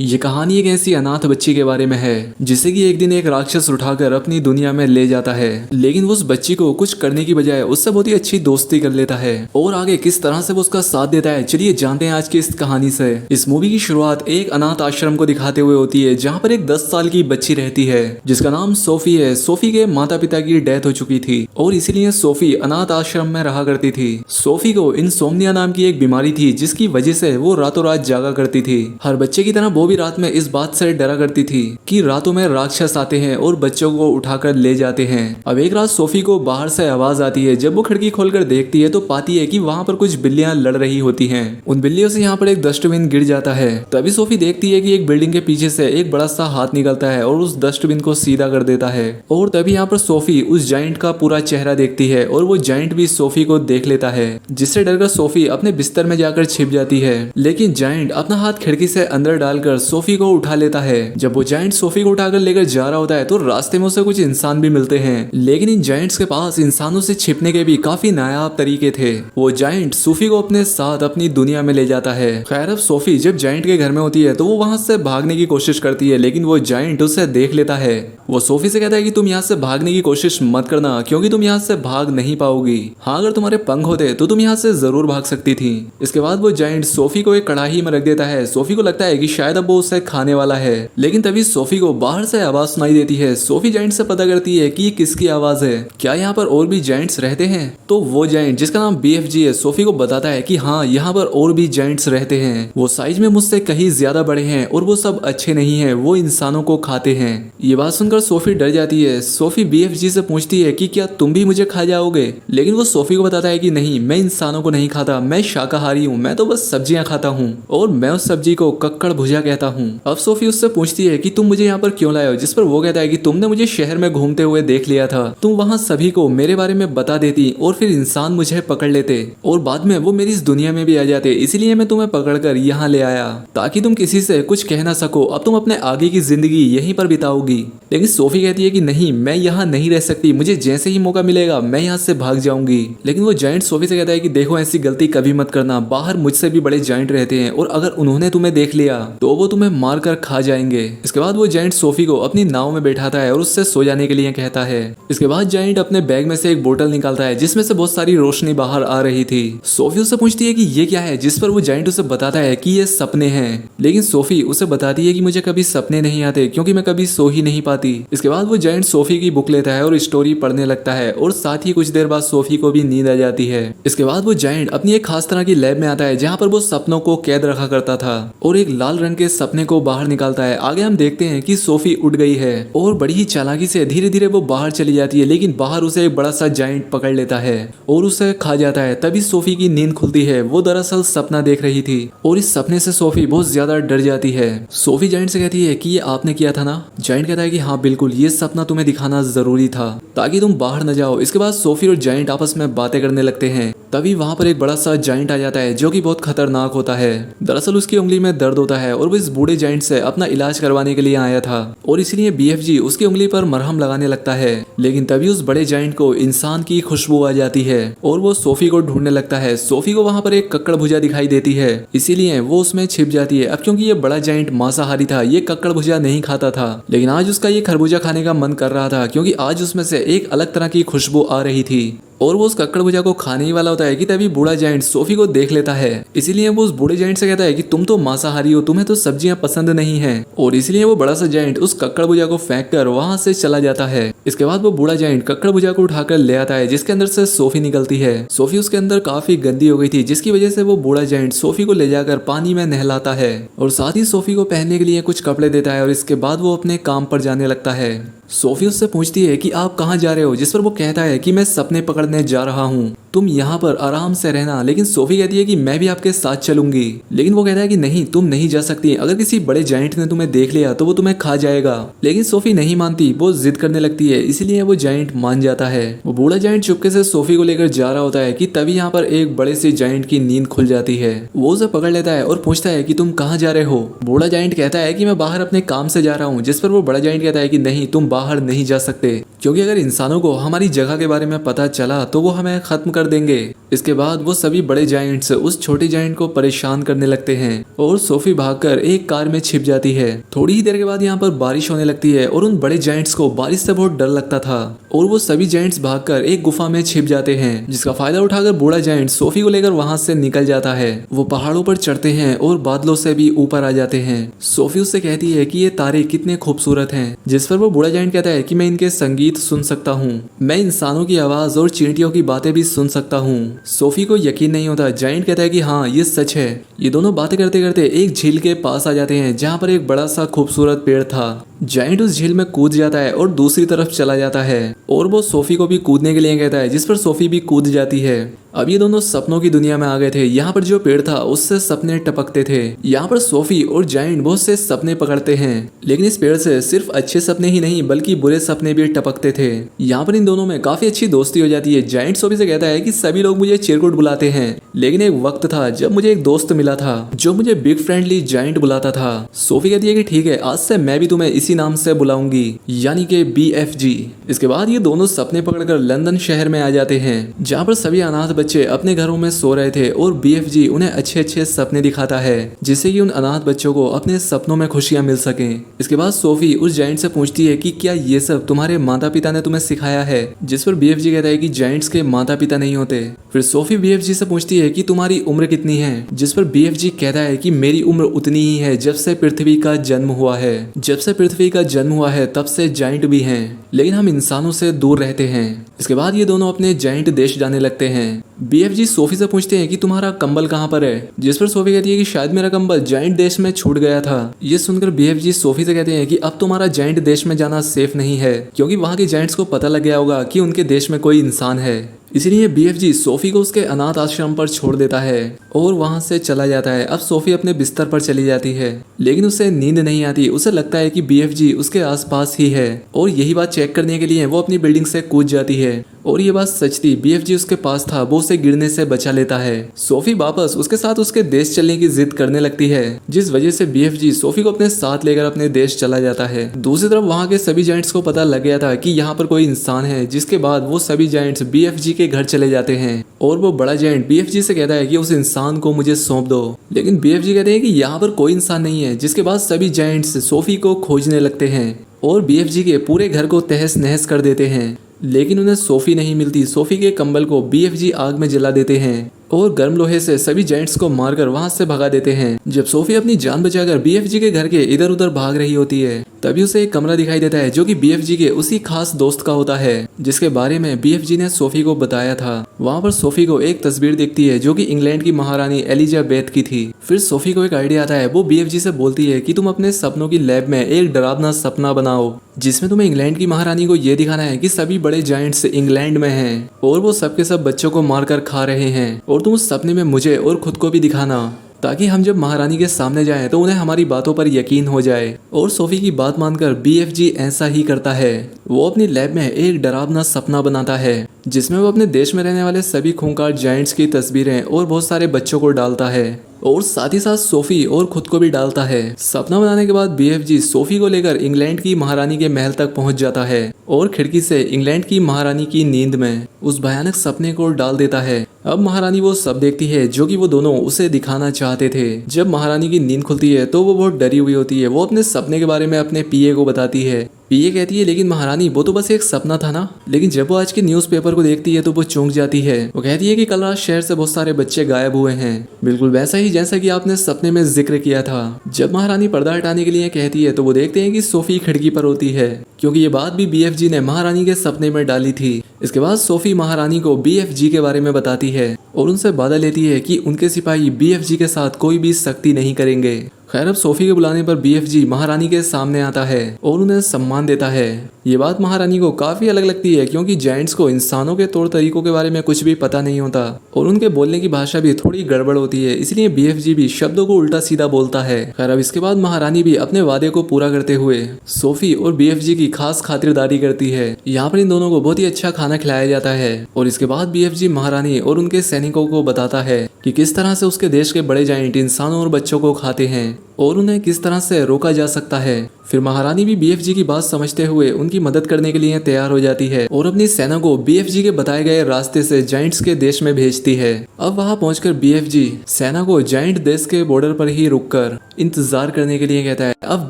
ये कहानी एक ऐसी अनाथ बच्ची के बारे में है जिसे कि एक दिन एक राक्षस उठाकर अपनी दुनिया में ले जाता है, लेकिन वो उस बच्ची को कुछ करने की बजाय उससे बहुत ही अच्छी दोस्ती कर लेता है और आगे किस तरह से वो उसका साथ देता है, चलिए जानते हैं आज की इस कहानी से। इस मूवी की शुरुआत एक अनाथ आश्रम को दिखाते हुए होती है जहाँ पर एक 10 साल की बच्ची रहती है जिसका नाम सोफी है। सोफी के माता पिता की डेथ हो चुकी थी और इसीलिए सोफी अनाथ आश्रम में रहा करती थी। सोफी को इंसोम्निया नाम की एक बीमारी थी जिसकी वजह से वो रातों रात जागा करती थी। हर बच्चे की तरह वो भी रात में इस बात से डरा करती थी कि रातों में राक्षस आते हैं और बच्चों को उठाकर ले जाते हैं। अब एक रात सोफी को बाहर से आवाज आती है। जब वो खिड़की खोलकर देखती है तो पाती है कि वहाँ पर कुछ बिल्लियां लड़ रही होती हैं। उन बिल्लियों से यहाँ पर एक डस्टबिन गिर जाता है। तभी सोफी देखती है कि एक बिल्डिंग के पीछे से एक बड़ा सा हाथ निकलता है और उस डस्टबिन को सीधा कर देता है। और तभी यहाँ पर सोफी उस जाइंट का पूरा चेहरा देखती है और वो जाइंट भी सोफी को देख लेता है, जिससे डरकर सोफी अपने बिस्तर में जाकर छिप जाती है। लेकिन जाइंट अपना हाथ खिड़की से अंदर डालकर सोफी को उठा लेता है। जब वो जाइंट सोफी को उठाकर लेकर जा रहा होता है तो रास्ते में उसे कुछ इंसान भी मिलते हैं, लेकिन इन जाइंट्स के पास इंसानों से छिपने के भी काफी नायाब तरीके थे। वो जाइंट सोफी को अपने साथ अपनी दुनिया में ले जाता है। खैर अब सोफी जब जाइंट के घर में होती है तो वो वहां से भागने की कोशिश करती है, लेकिन वो जाइंट उसे देख लेता है। वो सोफी से कहता है कि तुम यहाँ से भागने की कोशिश मत करना क्योंकि तुम यहाँ से भाग नहीं पाओगी। हाँ, अगर तुम्हारे पंख होते तो तुम यहाँ से जरूर भाग सकती थी। इसके बाद वो जाइंट सोफी को एक कढ़ाई में रख देता है। सोफी को लगता है कि शायद अब वो उसे खाने वाला है, लेकिन तभी सोफी को बाहर से आवाज सुनाई देती है। सोफी जाइंट से पता करती है कि ये किसकी आवाज है, क्या यहाँ पर और भी जाइंट्स रहते हैं। तो वो जाइंट जिसका नाम BFG है सोफी को बताता है कि हाँ, यहाँ पर और भी जाइंट्स रहते हैं। वो साइज में मुझसे कहीं ज्यादा बड़े हैं और वो सब अच्छे नहीं है, वो इंसानों को खाते हैं। ये बात सुनकर सोफी डर जाती है। सोफी BFG से पूछती है कि क्या तुम भी मुझे खा जाओगे, लेकिन वो सोफी को बताता है कि नहीं, मैं इंसानों को नहीं खाता, मैं शाकाहारी हूँ, मैं तो बस सब्जियां खाता हूँ और मैं उस सब्जी को कक्कड़ भुजा कहता हूँ। अब सोफी उससे पूछती है कि तुम मुझे यहाँ पर क्यों लाए हो, जिस पर वो कहता है कि तुमने मुझे शहर में घूमते हुए देख लिया था, तुम वहाँ सभी को मेरे बारे में बता देती और फिर इंसान मुझे पकड़ लेते और बाद में वो मेरी इस दुनिया में भी आ जाते, इसीलिए मैं तुम्हें पकड़कर यहाँ ले आया ताकि तुम किसी से कुछ कह ना सको। अब तुम अपने आगे की जिंदगी यहीं पर बिताओगी। लेकिन सोफी कहती है कि नहीं, मैं यहाँ नहीं रह सकती, मुझे जैसे ही मौका मिलेगा मैं यहाँ से भाग जाऊंगी। लेकिन वो जाइंट सोफी से कहता है कि देखो, ऐसी गलती कभी मत करना, बाहर मुझसे भी बड़े जाइंट रहते हैं और अगर उन्होंने तुम्हें देख लिया तो वो तुम्हें मार कर खा जाएंगे। इसके बाद वो जाइंट सोफी को अपनी नाव में बैठाता है और उससे सो जाने के लिए कहता है। इसके बाद जाइंट अपने बैग में से एक बोतल निकालता है जिसमें से बहुत सारी रोशनी बाहर आ रही थी। सोफी उससे पूछती है कि ये क्या है, जिस पर वो जाइंट उसे बताता है कि ये सपने हैं। लेकिन सोफी उसे बताती है कि मुझे कभी सपने नहीं आते क्योंकि मैं कभी सो ही नहीं पाती। इसके बाद वो जाइंट सोफी की बुक लेता है और स्टोरी पढ़ने लगता है और साथ ही कुछ देर बाद सोफी को भी नींद आ जाती है। इसके बाद वो जाइंट अपनी एक खास तरह की लैब में आता है जहाँ पर वो सपनों को कैद रखा करता था और एक लाल रंग के सपने को बाहर निकालता है। आगे हम देखते हैं कि सोफी उठ गई है और बड़ी ही चालाकी से धीरे धीरे वो बाहर चली जाती है, लेकिन बाहर उसे एक बड़ा सा जाइंट पकड़ लेता है और उसे खा जाता है। तभी सोफी की नींद खुलती है। वो दरअसल सपना देख रही थी और इस सपने से सोफी बहुत ज्यादा डर जाती है। सोफी जाइंट से कहती है कि ये आपने किया था ना। जाइंट कहता है कि हाँ बिल्कुल, ये सपना तुम्हें दिखाना जरूरी था ताकि तुम बाहर न जाओ। इसके बाद सोफी और जाइंट आपस में बातें करने लगते हैं। तभी वहां पर एक बड़ा सा जाइंट आ जाता है जो कि बहुत खतरनाक होता है। दरअसल उसकी उंगली में दर्द होता है और वो इस बूढ़े जाइंट से अपना इलाज करवाने के लिए आया था और इसलिए BFG उसकी उंगली पर मरहम लगाने लगता है। लेकिन तभी उस बड़े जाइंट को इंसान की खुशबू आ जाती है और वो सोफी को ढूंढने लगता है। सोफी को वहां पर एक कक्कड़ भुजा दिखाई देती है, इसीलिए वो उसमें छिप जाती है। अब क्योंकि ये बड़ा जाइंट मांसाहारी था, ये कक्कड़ भुजा नहीं खाता था, लेकिन आज उसका ये खरबूजा खाने का मन कर रहा था क्योंकि आज उसमें से एक अलग तरह की खुशबू आ रही थी और वो उस कक्कड़ भुजा को खाने ही वाला होता है कि तभी बूढ़ा जाइंट सोफी को देख लेता है। इसीलिए वो उस बूढ़े जाइंट से कहता है कि तुम तो मांसाहारी हो, तुम्हें तो सब्जियां पसंद नहीं है, और इसलिए वो बड़ा सा जाइंट उस कक्कड़ भुजा को फेंक कर वहां से चला जाता है। इसके बाद वो बूढ़ा जाइंट कक्कड़ भुजा को उठाकर ले आता है जिसके अंदर से सोफी निकलती है। सोफी उसके अंदर काफी गंदी हो गई थी जिसकी वजह से वो बूढ़ा जाइंट सोफी को ले जाकर पानी में नहलाता है और साथ ही सोफी को पहनने के लिए कुछ कपड़े देता है और इसके बाद वो अपने काम पर जाने लगता है। सोफी उससे पूछती है कि आप कहाँ जा रहे हो, जिस पर वो कहता है कि मैं सपने पकड़ने जा रहा हूँ, तुम यहाँ पर आराम से रहना। लेकिन सोफी कहती है कि मैं भी आपके साथ चलूंगी, लेकिन वो कहता है कि नहीं, तुम नहीं जा सकती, अगर किसी बड़े जाइंट ने तुम्हें देख लिया तो वो तुम्हें खा जाएगा। लेकिन सोफी नहीं मानती, वो जिद करने लगती है, इसीलिए वो जाइंट मान जाता है। वो बूढ़ा जाइंट चुपके से सोफी को लेकर जा रहा होता है कि तभी यहाँ पर एक बड़े से जाइंट की नींद खुल जाती है। वो उसे पकड़ लेता है और पूछता है कि तुम कहाँ जा रहे हो। बूढ़ा जाइंट कहता है कि मैं बाहर अपने काम से जा रहा हूँ, जिस पर वो बड़ा जाइंट कहता है कि नहीं, तुम बाहर नहीं जा सकते, क्योंकि अगर इंसानों को हमारी जगह के बारे में पता चला तो वो हमें खत्म कर देंगे। इसके बाद वो सभी बड़े जायंट्स उस छोटे जायंट को परेशान करने लगते हैं और सोफी भागकर एक कार में छिप जाती है। थोड़ी ही देर के बाद यहाँ पर बारिश होने लगती है और उन बड़े जायंट्स को बारिश से बहुत डर लगता था और वो सभी जायंट्स भागकर एक गुफा में छिप जाते हैं, जिसका फायदा उठाकर बूढ़ा जायंट सोफी को लेकर वहां से निकल जाता है। वो पहाड़ों पर चढ़ते हैं और बादलों से भी ऊपर आ जाते हैं। सोफी उससे कहती है कि ये तारे कितने खूबसूरत हैं, जिस पर वो बूढ़ा जायंट कहता है कि मैं इनके संगीत सुन सकता हूँ, मैं इंसानों की आवाज और चींटियों की बातें भी सुन सकता हूँ। सोफी को यकीन नहीं होता। जायंट कहता है कि हाँ ये सच है। ये दोनों बातें करते करते एक झील के पास आ जाते हैं जहाँ पर एक बड़ा सा खूबसूरत पेड़ था। जायंट उस झील में कूद जाता है और दूसरी तरफ चला जाता है और वो सोफी को भी कूदने के लिए कहता है, जिस पर सोफी भी कूद जाती है। अब ये दोनों सपनों की दुनिया में आ गए थे। यहाँ पर जो पेड़ था उससे सपने टपकते थे। यहाँ पर सोफी और जायंट बहुत से सपने पकड़ते हैं, लेकिन इस पेड़ से सिर्फ अच्छे सपने ही नहीं बल्कि बुरे सपने भी टपकते थे। यहाँ पर इन दोनों में काफी अच्छी दोस्ती हो जाती है। जायंट सोफी से कहता है कि सभी लोग मुझे चिरकुट बुलाते हैं, लेकिन एक वक्त था जब मुझे एक दोस्त मिला था जो मुझे बिग फ्रेंडली जायंट बुलाता था। सोफी कहती है कि ठीक है, आज से मैं भी तुम्हें इसी नाम से बुलाऊंगी, यानी कि BFG। इसके बाद ये दोनों सपने पकड़कर लंदन शहर में आ जाते हैं, जहाँ पर सभी अनाथ बच्चे अपने घरों में सो रहे थे और BFG उन्हें अच्छे अच्छे सपने दिखाता है, जिससे कि उन अनाथ बच्चों को अपने सपनों में खुशियां मिल सकें। इसके बाद सोफी उस जायंट से पूछती है कि क्या ये सब तुम्हारे माता पिता ने तुम्हें सिखाया है, जिस पर BFG कहता है कि जायंट्स के माता पिता नहीं होते। फिर सोफी BFG से पूछती है कि तुम्हारी उम्र कितनी है, जिस पर BFG कहता है कि मेरी उम्र उतनी ही है जब से पृथ्वी का जन्म हुआ है। जब से पृथ्वी का जन्म हुआ है तब से जायंट भी हैं, लेकिन हम इंसानों से दूर रहते हैं। इसके बाद ये दोनों अपने जायंट देश जाने लगते हैं। BFG सोफी से पूछते हैं कि तुम्हारा कंबल कहाँ पर है, जिस पर सोफी कहती है कि शायद मेरा कंबल जायंट देश में छूट गया था। ये सुनकर BFG सोफी से कहते हैं कि अब तुम्हारा जायंट देश में जाना सेफ नहीं है, क्योंकि वहाँ के जायंट्स को पता लग गया होगा कि उनके देश में कोई इंसान है। इसीलिए BFG सोफी को उसके अनाथ आश्रम पर छोड़ देता है और वहां से चला जाता है। अब सोफी अपने बिस्तर पर चली जाती है, लेकिन उसे नींद नहीं आती। उसे लगता है कि BFG उसके आसपास ही है और यही बात चेक करने के लिए वो अपनी बिल्डिंग से कूद जाती है। और ये बात सच थी, BFG उसके पास था, वो उसे गिरने से बचा लेता है। सोफी वापस उसके साथ उसके देश चलने की जिद करने लगती है, जिस वजह से BFG सोफी को अपने साथ लेकर अपने देश चला जाता है। दूसरी तरफ वहाँ के सभी जायंट्स को पता लग गया था कि यहाँ पर कोई इंसान है, जिसके बाद वो सभी जायंट्स BFG के घर चले जाते हैं और वो बड़ा जायंट BFG से कहता है कि उस इंसान को मुझे सौंप दो, लेकिन BFG कहते हैं कि यहाँ पर कोई इंसान नहीं है। जिसके बाद सभी जायंट्स सोफी को खोजने लगते हैं और BFG के पूरे घर को तहस नहस कर देते हैं, लेकिन उन्हें सोफी नहीं मिलती। सोफी के कंबल को BFG आग में जला देते हैं और गर्म लोहे से सभी जायंट्स को मारकर वहां से भगा देते हैं। जब सोफी अपनी जान बचाकर BFG के घर के इधर उधर भाग रही होती है, तभी उसे एक कमरा दिखाई देता है जो कि BFG के उसी खास दोस्त का होता है, जिसके बारे में BFG ने सोफी को बताया था। वहाँ पर सोफी को एक तस्वीर दिखती है जो कि इंग्लैंड की महारानी एलिजाबेथ की थी। फिर सोफी को एक आइडिया आता है। वो BFG से बोलती है कि तुम अपने सपनों की लैब में एक डरावना सपना बनाओ, जिसमें तुम्हें इंग्लैंड की महारानी को यह दिखाना है कि सभी बड़े जायंट्स इंग्लैंड में हैं और वो सबके सब बच्चों को मारकर खा रहे हैं, और तुम उस सपने में मुझे और खुद को भी दिखाना, ताकि हम जब महारानी के सामने जाएं तो उन्हें हमारी बातों पर यकीन हो जाए। और सोफी की बात मानकर BFG ऐसा ही करता है। वो अपनी लैब में एक डरावना सपना बनाता है, जिसमें वो अपने देश में रहने वाले सभी खूंखार जायंट्स की तस्वीरें और बहुत सारे बच्चों को डालता है, और साथ ही साथ सोफी और खुद को भी डालता है। सपना बनाने के बाद BFG सोफी को लेकर इंग्लैंड की महारानी के महल तक पहुंच जाता है और खिड़की से इंग्लैंड की महारानी की नींद में उस भयानक सपने को डाल देता है। अब महारानी वो सब देखती है जो कि वो दोनों उसे दिखाना चाहते थे। जब महारानी की नींद खुलती है तो वो बहुत डरी हुई होती है। वो अपने सपने के बारे में अपने PA को बताती है। PA कहती है, लेकिन महारानी वो तो बस एक सपना था ना। लेकिन जब वो आज के न्यूज़पेपर को देखती है तो वो चौंक जाती है। वो कहती है कि कल रात शहर से बहुत सारे बच्चे गायब हुए हैं, बिल्कुल वैसा ही जैसा कि आपने सपने में जिक्र किया था। जब महारानी पर्दा हटाने के लिए कहती है तो वो देखते हैं कि सोफी खिड़की पर होती है, क्योंकि ये बात भी BFG ने महारानी के सपने में डाली थी। इसके बाद सोफी महारानी को BFG के बारे में बताती है और उनसे वादा लेती है कि उनके सिपाही BFG के साथ कोई भी सख्ती नहीं करेंगे। खैर, अब सोफी के बुलाने पर BFG महारानी के सामने आता है और उन्हें सम्मान देता है। ये बात महारानी को काफी अलग लगती है, क्योंकि जायंट्स को इंसानों के तौर तरीकों के बारे में कुछ भी पता नहीं होता और उनके बोलने की भाषा भी थोड़ी गड़बड़ होती है, इसलिए BFG भी शब्दों को उल्टा सीधा बोलता है। खैर, अब इसके बाद महारानी भी अपने वादे को पूरा करते हुए सोफी और BFG की खास खातिरदारी करती है। यहाँ पर इन दोनों को बहुत ही अच्छा खाना खिलाया जाता है और इसके बाद BFG महारानी और उनके सैनिकों को बताता है कि किस तरह से उसके देश के बड़े जायंट इंसानों और बच्चों को खाते हैं और उन्हें किस तरह से रोका जा सकता है। फिर महारानी भी बीएफजी की बात समझते हुए उनकी मदद करने के लिए तैयार हो जाती है और अपनी सेना को बीएफजी के बताए गए रास्ते से जायंट्स के देश में भेजती है। अब वहां पहुंचकर बीएफजी सेना को जायंट देश के बॉर्डर पर ही रुककर इंतजार करने के लिए कहता है। अब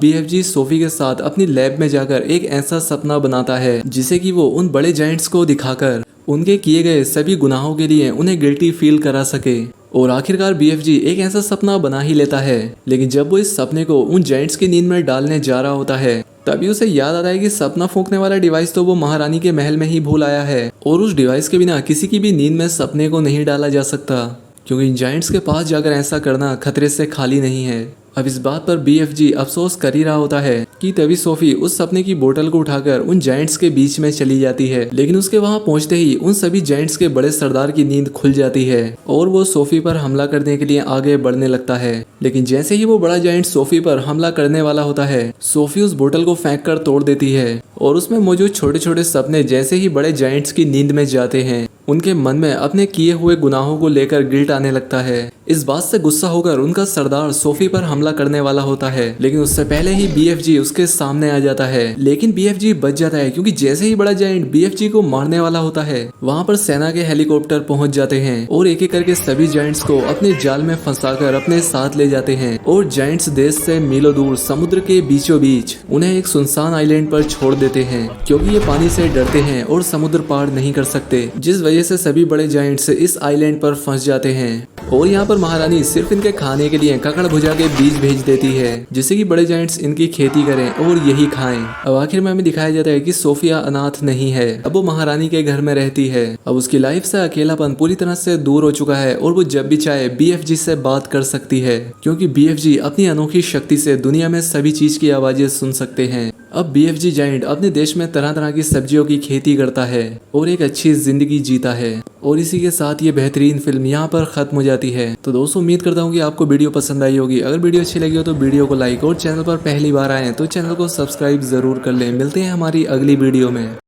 बीएफजी सोफी के साथ अपनी लैब में जाकर एक ऐसा सपना बनाता है जिसे कि वो उन बड़े जायंट्स को दिखाकर उनके किए गए सभी गुनाहों के लिए उन्हें गिल्टी फील करा सके। और आखिरकार बीएफजी एक ऐसा सपना बना ही लेता है। लेकिन जब वो इस सपने को उन जायंट्स की नींद में डालने जा रहा होता है तभी उसे याद आता है कि सपना फूंकने वाला डिवाइस तो वो महारानी के महल में ही भूल आया है और उस डिवाइस के बिना किसी की भी नींद में सपने को नहीं डाला जा सकता, क्योंकि इन जायंट्स के पास जाकर ऐसा करना खतरे से खाली नहीं है। अब इस बात पर बीएफजी अफसोस कर ही रहा होता है कि तभी सोफी उस सपने की बोतल को उठाकर उन जायंट्स के बीच में चली जाती है। लेकिन उसके वहां पहुंचते ही उन सभी जायंट्स के बड़े सरदार की नींद खुल जाती है और वो सोफी पर हमला करने के लिए आगे बढ़ने लगता है। लेकिन जैसे ही वो बड़ा जायंट सोफी पर हमला करने वाला होता है, सोफी उस बोतल को फेंक कर तोड़ देती है और उसमें मौजूद छोटे छोटे सपने जैसे ही बड़े जायंट्स की नींद में जाते हैं, उनके मन में अपने किए हुए गुनाहों को लेकर गिल्ट आने लगता है। इस बात से गुस्सा होकर उनका सरदार सोफी पर हमला करने वाला होता है, लेकिन उससे पहले ही बीएफजी उसके सामने आ जाता है। लेकिन बीएफजी बच जाता है, क्योंकि जैसे ही बड़ा जायंट बीएफजी को मारने वाला होता है वहां पर सेना के हेलीकॉप्टर पहुंच जाते हैं और एक एक करके सभी जायंट्स को अपने जाल में फंसाकर अपने साथ ले जाते हैं और जायंट्स देश से मीलों दूर समुद्र के बीचों बीच उन्हें एक सुनसान आइलैंड पर छोड़ देते हैं, क्योंकि ये पानी से डरते हैं और समुद्र पार नहीं कर सकते, जिस वजह से सभी बड़े जायंट्स इस आइलैंड पर फंस जाते हैं। और यहाँ पर महारानी सिर्फ इनके खाने के लिए ककड़ भुजा के बीज भेज देती है, जिससे कि बड़े जायंट्स इनकी खेती करें और यही खाएं। अब आखिर में हमें दिखाया जाता है कि सोफिया अनाथ नहीं है, अब वो महारानी के घर में रहती है। अब उसकी लाइफ से अकेलापन पूरी तरह से दूर हो चुका है और वो जब भी चाहे बीएफजी से बात कर सकती है, क्योंकि बीएफजी अपनी अनोखी शक्ति से दुनिया में सभी चीज की आवाजें सुन सकते हैं। अब बीएफजी जायंट अपने देश में तरह तरह की सब्जियों की खेती करता है और एक अच्छी जिंदगी जीता है। और इसी के साथ ये बेहतरीन फिल्म यहाँ पर खत्म हो जाती है। तो दोस्तों उम्मीद करता हूँ कि आपको वीडियो पसंद आई होगी। अगर वीडियो अच्छी लगी हो तो वीडियो को लाइक और चैनल पर पहली बार आए तो चैनल को सब्सक्राइब जरूर कर लें। मिलते हैं हमारी अगली वीडियो में।